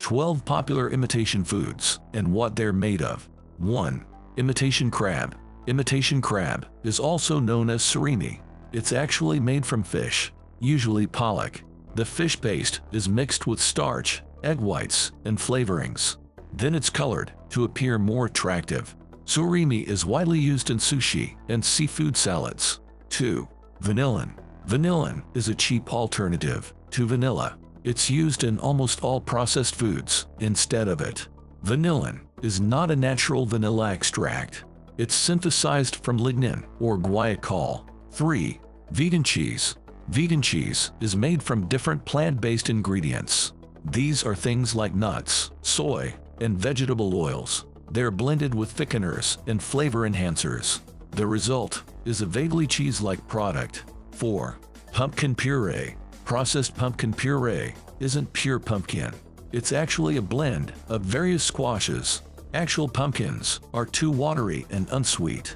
12 popular imitation foods and what they're made of. 1. Imitation crab. Imitation crab is also known as surimi. It's actually made from fish, usually pollock. The fish paste is mixed with starch, egg whites, and flavorings. Then it's colored to appear more attractive. Surimi is widely used in sushi and seafood salads. 2. Vanillin. Vanillin is a cheap alternative to vanilla. It's used in almost all processed foods instead of it. Vanillin is not a natural vanilla extract. It's synthesized from lignin or guaiacol. 3. Vegan cheese. Vegan cheese is made from different plant-based ingredients. These are things like nuts, soy, and vegetable oils. They're blended with thickeners and flavor enhancers. The result is a vaguely cheese-like product. 4. Pumpkin puree. Processed pumpkin puree isn't pure pumpkin. It's actually a blend of various squashes. Actual pumpkins are too watery and unsweet.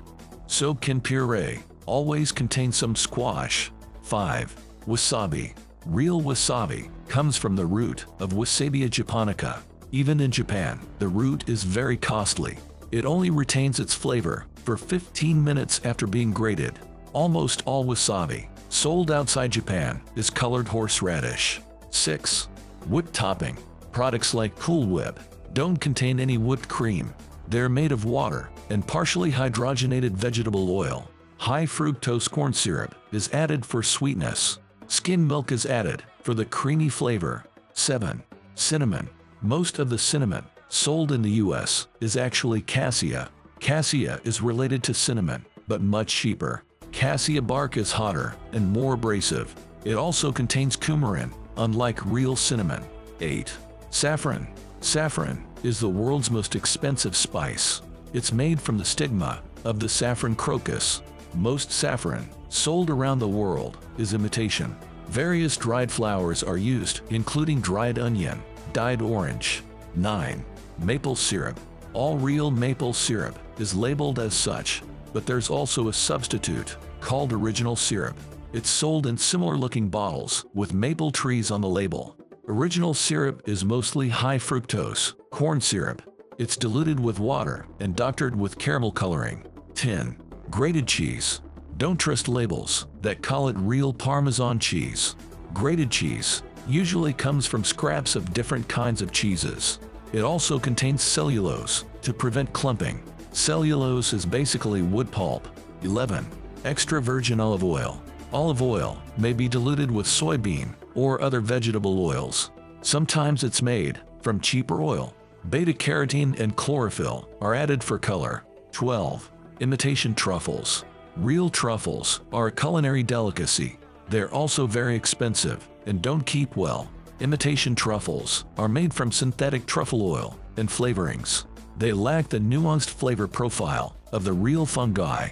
Pumpkin puree always contains some squash. 5. Wasabi. Real wasabi comes from the root of Wasabia japonica. Even in Japan, the root is very costly. It only retains its flavor for 15 minutes after being grated. Almost all wasabi sold outside Japan is colored horseradish. 6. Whipped topping. Products like Cool Whip don't contain any whipped cream. They're made of water and partially hydrogenated vegetable oil. High fructose corn syrup is added for sweetness. Skim milk is added for the creamy flavor. 7. Cinnamon. Most of the cinnamon sold in the US is actually cassia. Cassia is related to cinnamon, but much cheaper. Cassia bark is hotter and more abrasive. It also contains coumarin, unlike real cinnamon. 8. Saffron. Saffron is the world's most expensive spice. It's made from the stigma of the saffron crocus. Most saffron sold around the world is imitation. Various dried flowers are used, including dried onion, dyed orange. 9. Maple syrup. All real maple syrup is labeled as such, but there's also a substitute called original syrup. It's sold in similar-looking bottles with maple trees on the label. Original syrup is mostly high fructose corn syrup. It's diluted with water and doctored with caramel coloring. 10. Grated cheese. Don't trust labels that call it real Parmesan cheese. Grated cheese usually comes from scraps of different kinds of cheeses. It also contains cellulose to prevent clumping. Cellulose is basically wood pulp. 11. Extra virgin olive oil. Olive oil may be diluted with soybean or other vegetable oils. Sometimes it's made from cheaper oil. Beta-carotene and chlorophyll are added for color. 12. Imitation truffles. Real truffles are a culinary delicacy. They're also very expensive and don't keep well. Imitation truffles are made from synthetic truffle oil and flavorings. They lack the nuanced flavor profile of the real fungi.